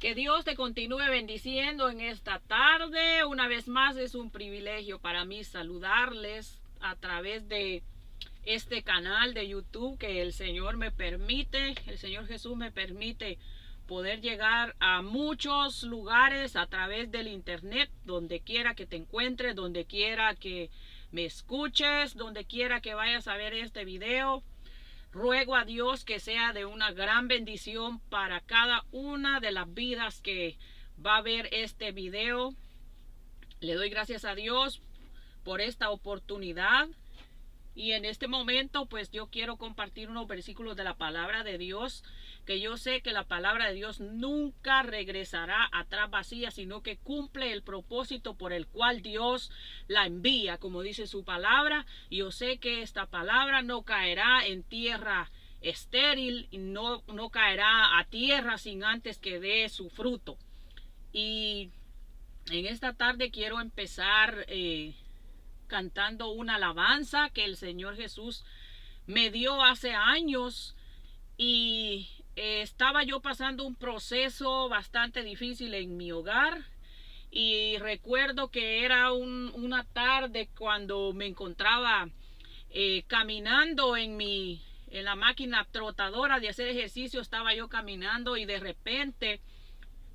Que Dios te continúe bendiciendo en esta tarde. Una vez más es un privilegio para mí saludarles a través de este canal de YouTube que el Señor Jesús me permite poder llegar a muchos lugares a través del internet, donde quiera que te encuentres, donde quiera que me escuches, donde quiera que vayas a ver este video. Ruego a Dios que sea de una gran bendición para cada una de las vidas que va a ver este video. Le doy gracias a Dios por esta oportunidad. Y en este momento, pues yo quiero compartir unos versículos de la palabra de Dios, que yo sé que la palabra de Dios nunca regresará atrás vacía, sino que cumple el propósito por el cual Dios la envía, como dice su palabra. Y yo sé que esta palabra no caerá en tierra estéril, y no caerá a tierra sin antes que dé su fruto. Y en esta tarde quiero empezar cantando una alabanza que el Señor Jesús me dio hace años, y estaba yo pasando un proceso bastante difícil en mi hogar. Y recuerdo que era una tarde cuando me encontraba caminando en la máquina trotadora de hacer ejercicio. Estaba yo caminando y de repente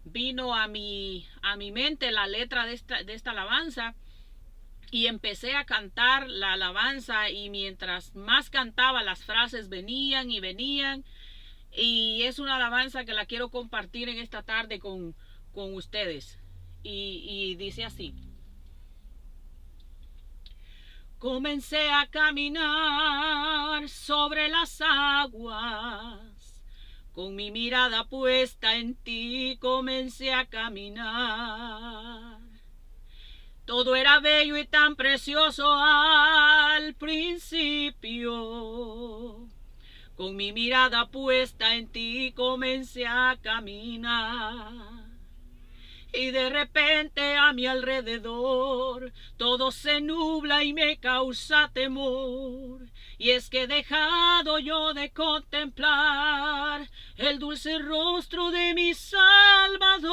vino a mi mente la letra de esta alabanza. Y empecé a cantar la alabanza, y mientras más cantaba las frases venían y venían. Y es una alabanza que la quiero compartir en esta tarde con ustedes. Y dice así: comencé a caminar sobre las aguas, con mi mirada puesta en ti comencé a caminar. Todo era bello y tan precioso al principio. Con mi mirada puesta en ti comencé a caminar. Y de repente a mi alrededor todo se nubla y me causa temor. Y es que he dejado yo de contemplar el dulce rostro de mi Salvador.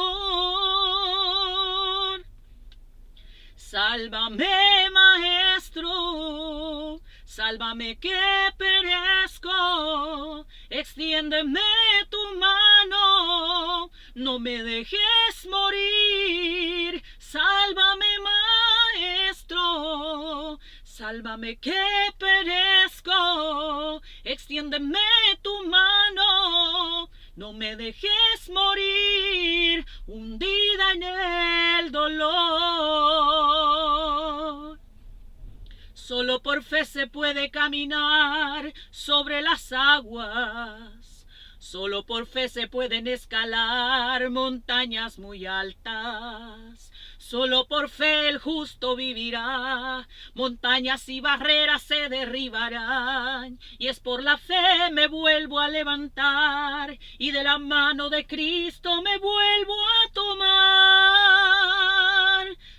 Sálvame, Maestro, sálvame que perezco, extiéndeme tu mano, no me dejes morir. Sálvame, Maestro, sálvame que perezco, extiéndeme tu mano, no me dejes morir, hundida en el dolor. Solo por fe se puede caminar sobre las aguas. Solo por fe se pueden escalar montañas muy altas. Solo por fe el justo vivirá, montañas y barreras se derribarán. Y es por la fe me vuelvo a levantar, y de la mano de Cristo me vuelvo a tomar.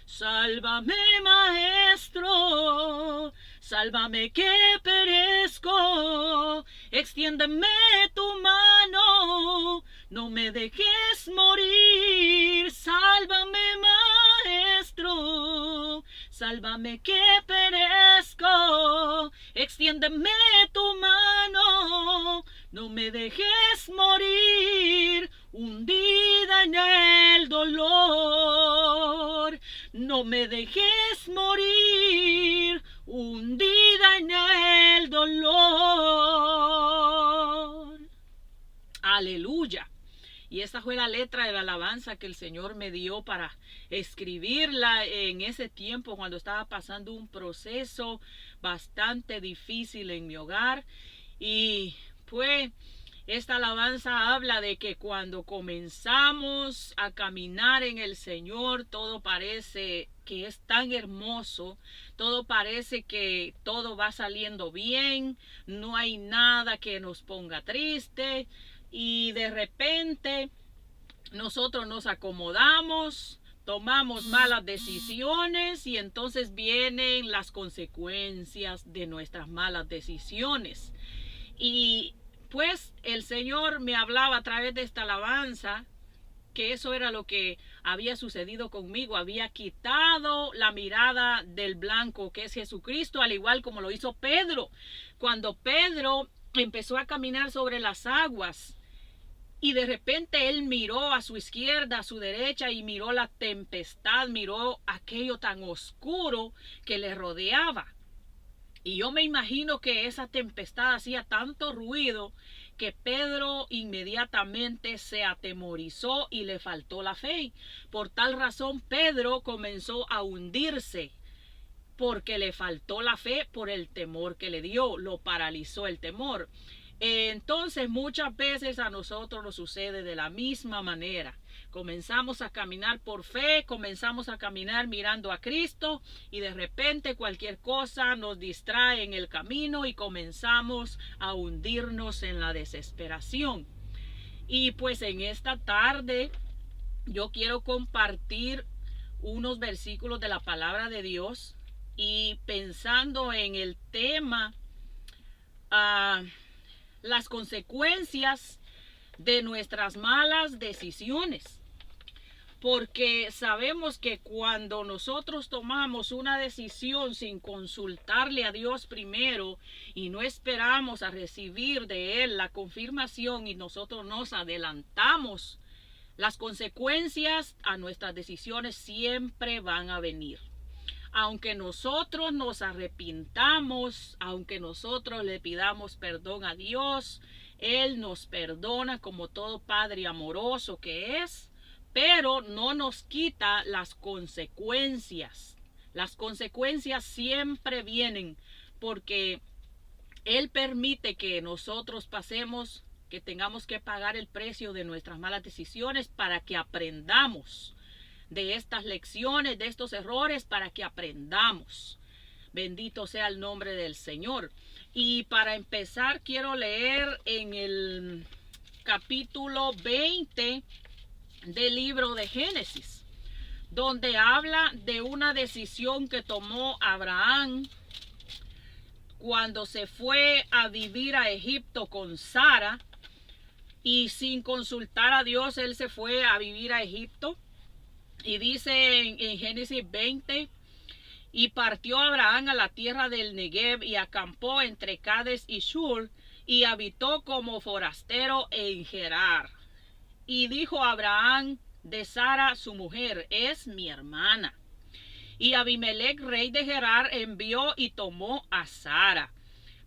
Sálvame, Maestro, sálvame que perezco, extiéndeme tu mano, no me dejes morir. Sálvame, Maestro, sálvame que perezco, extiéndeme tu mano, no me dejes morir, hundida en el dolor. No me dejes morir, hundida en el dolor. Aleluya. Y esta fue la letra de la alabanza que el Señor me dio para escribirla en ese tiempo, cuando estaba pasando un proceso bastante difícil en mi hogar. Y pues esta alabanza habla de que cuando comenzamos a caminar en el Señor, todo parece que es tan hermoso, todo parece que todo va saliendo bien, no hay nada que nos ponga triste. Y de repente nosotros nos acomodamos, tomamos malas decisiones, y entonces vienen las consecuencias de nuestras malas decisiones. Y pues el Señor me hablaba a través de esta alabanza que eso era lo que había sucedido conmigo. Había quitado la mirada del blanco, que es Jesucristo, al igual como lo hizo Pedro. Cuando Pedro empezó a caminar sobre las aguas, y de repente él miró a su izquierda, a su derecha, y miró la tempestad, miró aquello tan oscuro que le rodeaba. Y yo me imagino que esa tempestad hacía tanto ruido que Pedro inmediatamente se atemorizó y le faltó la fe. Por tal razón, Pedro comenzó a hundirse porque le faltó la fe por el temor que le dio, lo paralizó el temor. Entonces muchas veces a nosotros nos sucede de la misma manera. Comenzamos a caminar por fe, comenzamos a caminar mirando a Cristo y de repente cualquier cosa nos distrae en el camino y comenzamos a hundirnos en la desesperación. Y pues en esta tarde yo quiero compartir unos versículos de la palabra de Dios y pensando en el tema las consecuencias de nuestras malas decisiones, porque sabemos que cuando nosotros tomamos una decisión sin consultarle a Dios primero y no esperamos a recibir de Él la confirmación y nosotros nos adelantamos, las consecuencias a nuestras decisiones siempre van a venir. Aunque nosotros nos arrepintamos, aunque nosotros le pidamos perdón a Dios, Él nos perdona como todo Padre amoroso que es, pero no nos quita las consecuencias. Las consecuencias siempre vienen porque Él permite que nosotros pasemos, que tengamos que pagar el precio de nuestras malas decisiones para que aprendamos de estas lecciones, de estos errores, para que aprendamos. Bendito sea el nombre del Señor. Y para empezar quiero leer en el capítulo 20 del libro de Génesis, donde habla de una decisión que tomó Abraham cuando se fue a vivir a Egipto con Sara, y sin consultar a Dios él se fue a vivir a Egipto. Y dice en Génesis 20, y partió Abraham a la tierra del Negev y acampó entre Cades y Shur y habitó como forastero en Gerar. Y dijo Abraham de Sara su mujer, es mi hermana. Y Abimelech rey de Gerar envió y tomó a Sara.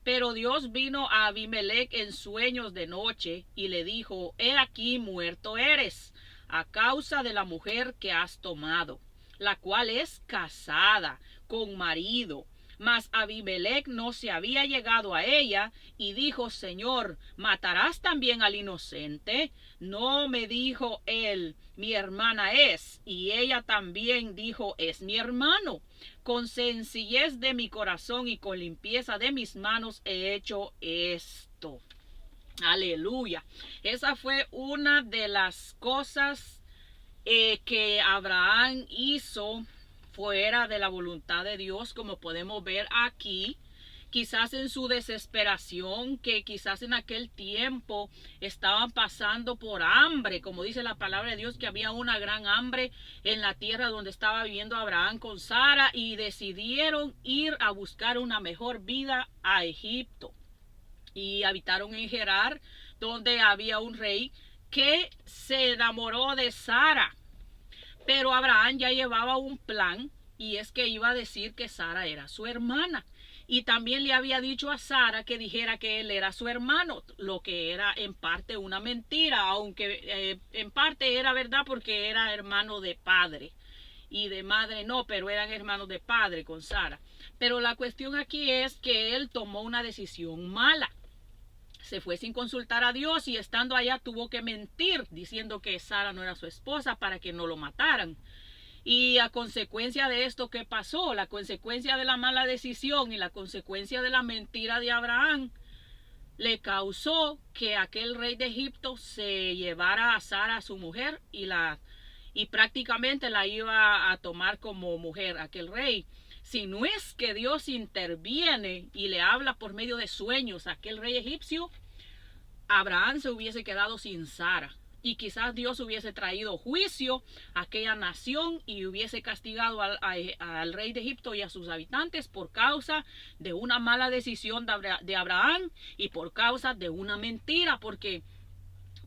Pero Dios vino a Abimelech en sueños de noche y le dijo, he aquí muerto eres a causa de la mujer que has tomado, la cual es casada con marido. Mas Abimelech no se había llegado a ella y dijo, Señor, ¿matarás también al inocente? No, me dijo él, mi hermana es. Y ella también dijo, es mi hermano. Con sencillez de mi corazón y con limpieza de mis manos he hecho esto. Aleluya. Esa fue una de las cosas que Abraham hizo fuera de la voluntad de Dios, como podemos ver aquí. Quizás en su desesperación, que quizás en aquel tiempo estaban pasando por hambre, como dice la palabra de Dios, que había una gran hambre en la tierra donde estaba viviendo Abraham con Sara, y decidieron ir a buscar una mejor vida a Egipto. Y habitaron en Gerar, donde había un rey que se enamoró de Sara. Pero Abraham ya llevaba un plan, y es que iba a decir que Sara era su hermana. Y también le había dicho a Sara que dijera que él era su hermano, lo que era en parte una mentira, aunque en parte era verdad porque era hermano de padre. Y de madre no, pero eran hermanos de padre con Sara. Pero la cuestión aquí es que él tomó una decisión mala. Se fue sin consultar a Dios y estando allá tuvo que mentir diciendo que Sara no era su esposa para que no lo mataran. Y a consecuencia de esto, ¿qué pasó? La consecuencia de la mala decisión y la consecuencia de la mentira de Abraham le causó que aquel rey de Egipto se llevara a Sara, su mujer, y prácticamente la iba a tomar como mujer, aquel rey. Si no es que Dios interviene y le habla por medio de sueños a aquel rey egipcio, Abraham se hubiese quedado sin Sara. y quizás Dios hubiese traído juicio a aquella nación y hubiese castigado al rey de Egipto y a sus habitantes por causa de una mala decisión de Abraham y por causa de una mentira, porque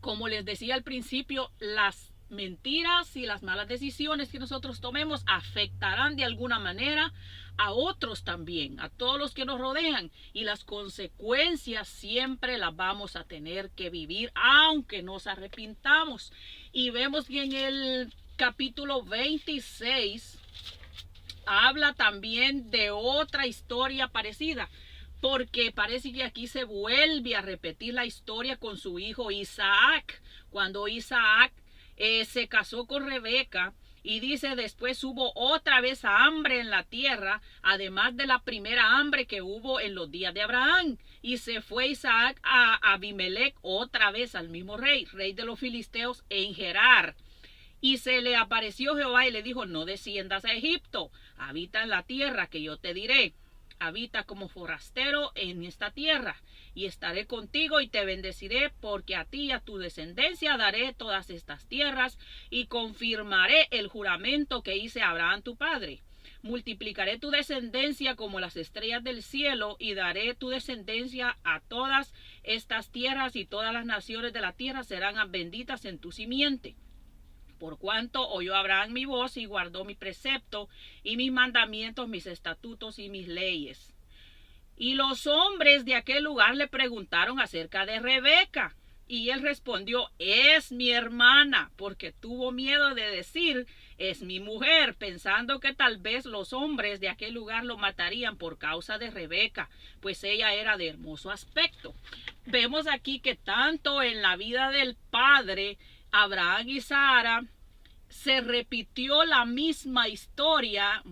como les decía al principio, las mentiras y las malas decisiones que nosotros tomemos afectarán de alguna manera a otros también, a todos los que nos rodean, y las consecuencias siempre las vamos a tener que vivir aunque nos arrepintamos. Y vemos que en el capítulo 26 habla también de otra historia parecida, porque parece que aquí se vuelve a repetir la historia con su hijo Isaac, cuando Isaac se casó con Rebeca. Y dice, después hubo otra vez hambre en la tierra, además de la primera hambre que hubo en los días de Abraham. Y se fue Isaac a Abimelech otra vez, al mismo rey de los filisteos, en Gerar. Y se le apareció Jehová y le dijo, no desciendas a Egipto, habita en la tierra que yo te diré. Habita como forastero en esta tierra, y estaré contigo y te bendeciré, porque a ti y a tu descendencia daré todas estas tierras, y confirmaré el juramento que hice a Abraham tu padre. Multiplicaré tu descendencia como las estrellas del cielo, y daré tu descendencia a todas estas tierras, y todas las naciones de la tierra serán benditas en tu simiente. Por cuanto oyó Abraham mi voz y guardó mi precepto y mis mandamientos, mis estatutos y mis leyes. Y los hombres de aquel lugar le preguntaron acerca de Rebeca. Y él respondió, es mi hermana, porque tuvo miedo de decir, es mi mujer, pensando que tal vez los hombres de aquel lugar lo matarían por causa de Rebeca, pues ella era de hermoso aspecto. Vemos aquí que tanto en la vida del padre Abraham y Sara se repitió la misma historia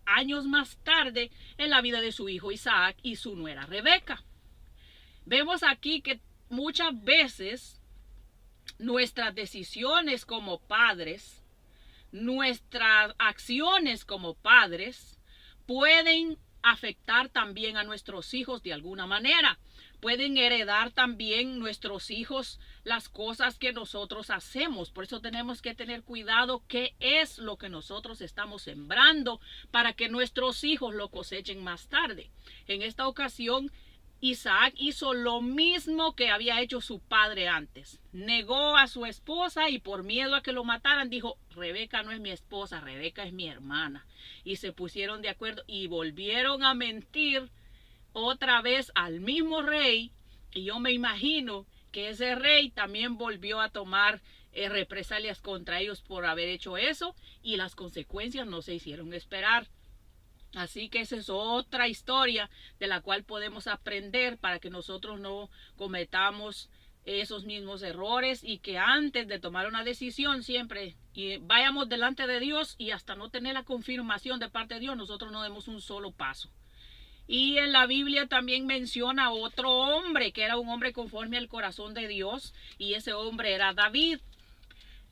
años más tarde en la vida de su hijo Isaac y su nuera Rebeca. Vemos aquí que muchas veces nuestras decisiones como padres, nuestras acciones como padres pueden afectar también a nuestros hijos de alguna manera. Pueden heredar también nuestros hijos las cosas que nosotros hacemos. Por eso tenemos que tener cuidado qué es lo que nosotros estamos sembrando para que nuestros hijos lo cosechen más tarde. En esta ocasión, Isaac hizo lo mismo que había hecho su padre antes. Negó a su esposa y por miedo a que lo mataran dijo, Rebeca no es mi esposa, Rebeca es mi hermana. Y se pusieron de acuerdo y volvieron a mentir otra vez al mismo rey, y yo me imagino que ese rey también volvió a tomar represalias contra ellos por haber hecho eso, y las consecuencias no se hicieron esperar. Así que esa es otra historia de la cual podemos aprender para que nosotros no cometamos esos mismos errores, y que antes de tomar una decisión siempre vayamos delante de Dios, y hasta no tener la confirmación de parte de Dios nosotros no demos un solo paso. Y en la Biblia también menciona a otro hombre que era un hombre conforme al corazón de Dios, y ese hombre era David.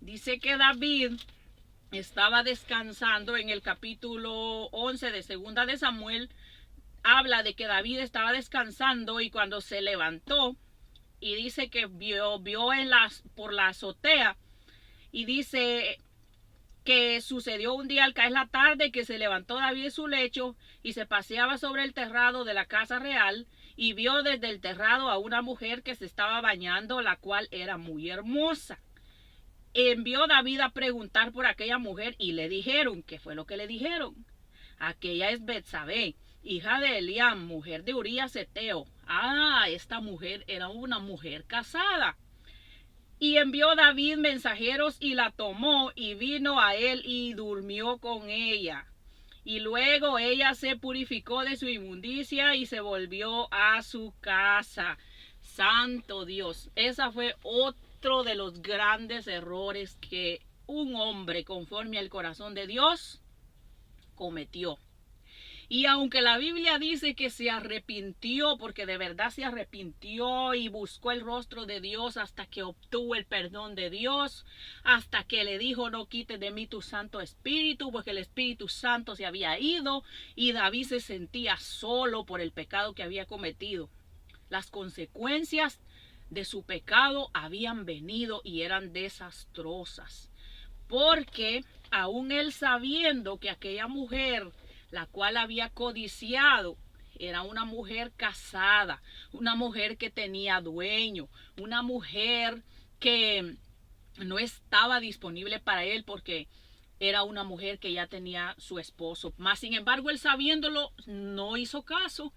Dice que David estaba descansando en el capítulo 11 de Segunda de Samuel. Habla de que David estaba descansando y cuando se levantó, y dice que vio por la azotea, y dice que sucedió un día al caer la tarde que se levantó David de su lecho y se paseaba sobre el terrado de la casa real, y vio desde el terrado a una mujer que se estaba bañando, la cual era muy hermosa. Envió David a preguntar por aquella mujer y le dijeron, ¿qué fue lo que le dijeron? Aquella es Betsabé, hija de Eliam, mujer de Urías Eteo. Esta mujer era una mujer casada. Y envió David mensajeros y la tomó y vino a él y durmió con ella. Y luego ella se purificó de su inmundicia y se volvió a su casa. Santo Dios, esa fue otro de los grandes errores que un hombre conforme al corazón de Dios cometió. Y aunque la Biblia dice que se arrepintió, porque de verdad se arrepintió y buscó el rostro de Dios hasta que obtuvo el perdón de Dios, hasta que le dijo, no quites de mí tu Santo Espíritu, porque el Espíritu Santo se había ido, y David se sentía solo por el pecado que había cometido. Las consecuencias de su pecado habían venido y eran desastrosas. Porque aún él sabiendo que aquella mujer, la cual había codiciado, era una mujer casada, una mujer que tenía dueño, una mujer que no estaba disponible para él porque era una mujer que ya tenía su esposo. Mas sin embargo, él sabiéndolo, no hizo caso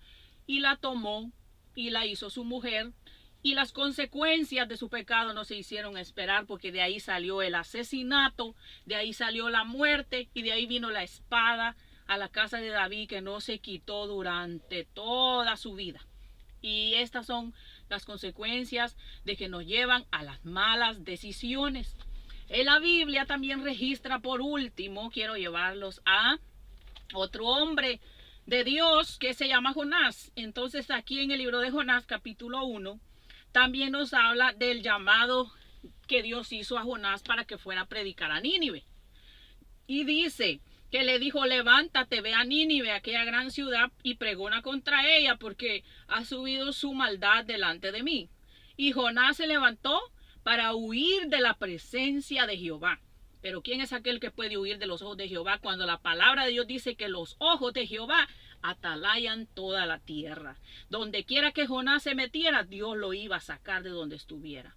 y la tomó y la hizo su mujer. Y las consecuencias de su pecado no se hicieron esperar, porque de ahí salió el asesinato, de ahí salió la muerte y de ahí vino la espada a la casa de David, que no se quitó durante toda su vida. Y estas son las consecuencias de que nos llevan a las malas decisiones. En la Biblia también registra, por último, quiero llevarlos a otro hombre de Dios que se llama Jonás. Entonces aquí en el libro de Jonás, capítulo 1, también nos habla del llamado que Dios hizo a Jonás para que fuera a predicar a Nínive. Y dice que le dijo: levántate, ve a Nínive, aquella gran ciudad, y pregona contra ella, porque ha subido su maldad delante de mí. Y Jonás se levantó para huir de la presencia de Jehová. Pero ¿quién es aquel que puede huir de los ojos de Jehová cuando la palabra de Dios dice que los ojos de Jehová atalayan toda la tierra? Donde quiera que Jonás se metiera, Dios lo iba a sacar de donde estuviera.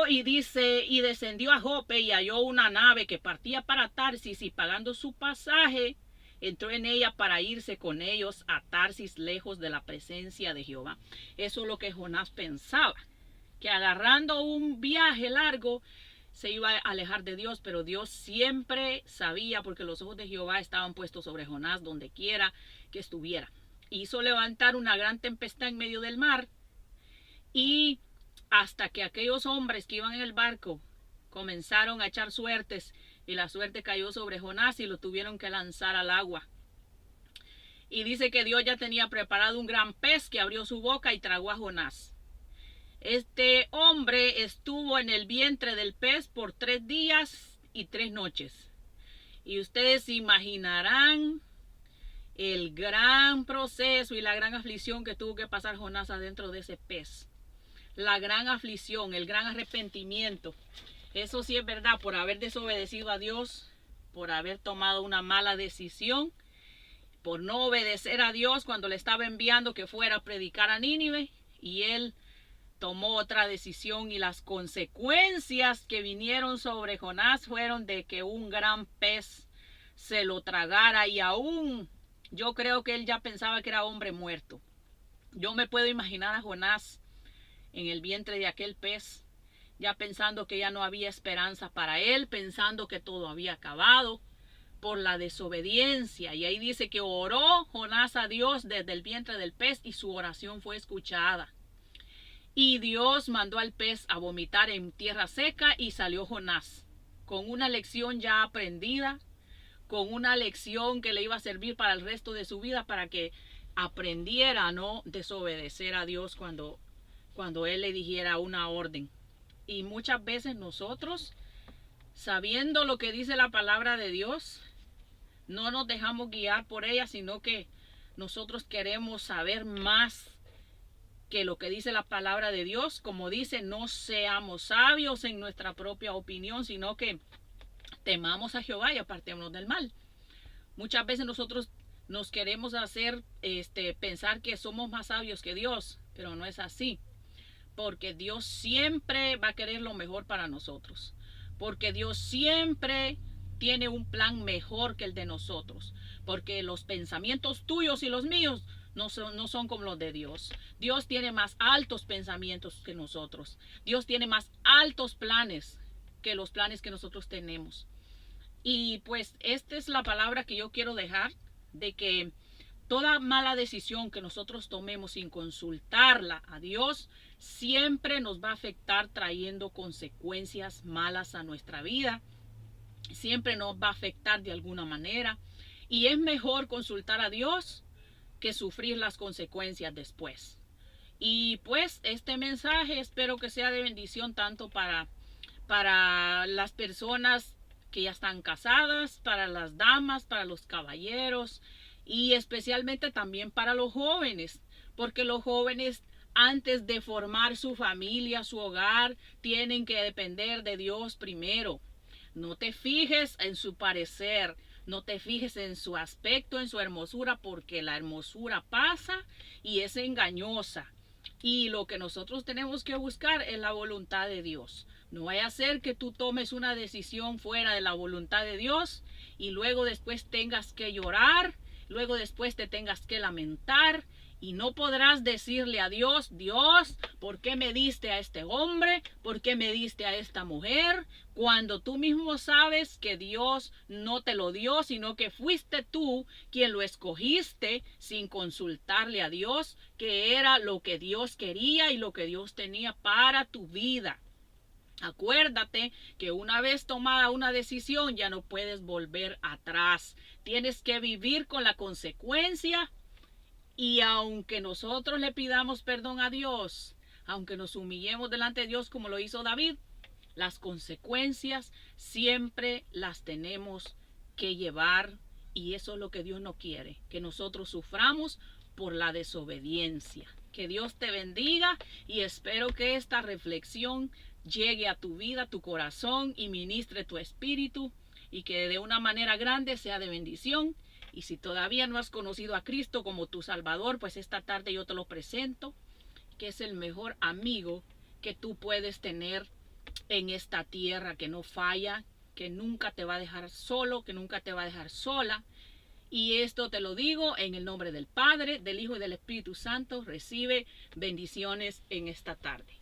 Y dice, y descendió a Jope y halló una nave que partía para Tarsis, y pagando su pasaje, entró en ella para irse con ellos a Tarsis, lejos de la presencia de Jehová. Eso es lo que Jonás pensaba, que agarrando un viaje largo se iba a alejar de Dios, pero Dios siempre sabía, porque los ojos de Jehová estaban puestos sobre Jonás donde quiera que estuviera. Hizo levantar una gran tempestad en medio del mar, y hasta que aquellos hombres que iban en el barco comenzaron a echar suertes, y la suerte cayó sobre Jonás y lo tuvieron que lanzar al agua. Y dice que Dios ya tenía preparado un gran pez que abrió su boca y tragó a Jonás. Este hombre estuvo en el vientre del pez por 3 días y 3 noches. Y ustedes se imaginarán el gran proceso y la gran aflicción que tuvo que pasar Jonás adentro de ese pez. La gran aflicción, el gran arrepentimiento. Eso sí es verdad, por haber desobedecido a Dios, por haber tomado una mala decisión, por no obedecer a Dios cuando le estaba enviando que fuera a predicar a Nínive, y él tomó otra decisión, y las consecuencias que vinieron sobre Jonás fueron de que un gran pez se lo tragara, y aún yo creo que él ya pensaba que era hombre muerto. Yo me puedo imaginar a Jonás en el vientre de aquel pez, ya pensando que ya no había esperanza para él, pensando que todo había acabado por la desobediencia. Y ahí dice que oró Jonás a Dios desde el vientre del pez, y su oración fue escuchada. Y Dios mandó al pez a vomitar en tierra seca, y salió Jonás con una lección ya aprendida, con una lección que le iba a servir para el resto de su vida, para que aprendiera a no desobedecer a Dios cuando él le dijera una orden. Y muchas veces nosotros, sabiendo lo que dice la palabra de Dios, no nos dejamos guiar por ella, sino que nosotros queremos saber más que lo que dice la palabra de Dios. Como dice, no seamos sabios en nuestra propia opinión, sino que temamos a Jehová y apartémonos del mal. Muchas veces nosotros nos queremos hacer pensar que somos más sabios que Dios, pero no es así, porque Dios siempre va a querer lo mejor para nosotros, porque Dios siempre tiene un plan mejor que el de nosotros, porque los pensamientos tuyos y los míos no son como los de Dios. Dios tiene más altos pensamientos que nosotros. Dios tiene más altos planes que los planes que nosotros tenemos. Y pues esta es la palabra que yo quiero dejar, de que toda mala decisión que nosotros tomemos sin consultarla a Dios siempre nos va a afectar, trayendo consecuencias malas a nuestra vida. Siempre nos va a afectar de alguna manera. Y es mejor consultar a Dios que sufrir las consecuencias después. Y pues este mensaje espero que sea de bendición tanto para las personas que ya están casadas, para las damas, para los caballeros, y especialmente también para los jóvenes, porque los jóvenes antes de formar su familia, su hogar, tienen que depender de Dios primero. No te fijes en su parecer, no te fijes en su aspecto, en su hermosura, porque la hermosura pasa y es engañosa. Y lo que nosotros tenemos que buscar es la voluntad de Dios. No vaya a ser que tú tomes una decisión fuera de la voluntad de Dios y luego después tengas que llorar, luego después te tengas que lamentar y no podrás decirle a Dios, Dios, ¿por qué me diste a este hombre? ¿Por qué me diste a esta mujer? Cuando tú mismo sabes que Dios no te lo dio, sino que fuiste tú quien lo escogiste sin consultarle a Dios, que era lo que Dios quería y lo que Dios tenía para tu vida. Acuérdate que una vez tomada una decisión ya no puedes volver atrás. Tienes que vivir con la consecuencia. Y aunque nosotros le pidamos perdón a Dios, aunque nos humillemos delante de Dios como lo hizo David, las consecuencias siempre las tenemos que llevar. Y eso es lo que Dios no quiere, que nosotros suframos por la desobediencia. Que Dios te bendiga y espero que esta reflexión llegue a tu vida, a tu corazón y ministre tu espíritu y que de una manera grande sea de bendición. Y si todavía no has conocido a Cristo como tu Salvador, pues esta tarde yo te lo presento, que es el mejor amigo que tú puedes tener en esta tierra, que no falla, que nunca te va a dejar solo, que nunca te va a dejar sola. Y esto te lo digo en el nombre del Padre, del Hijo y del Espíritu Santo. Recibe bendiciones en esta tarde.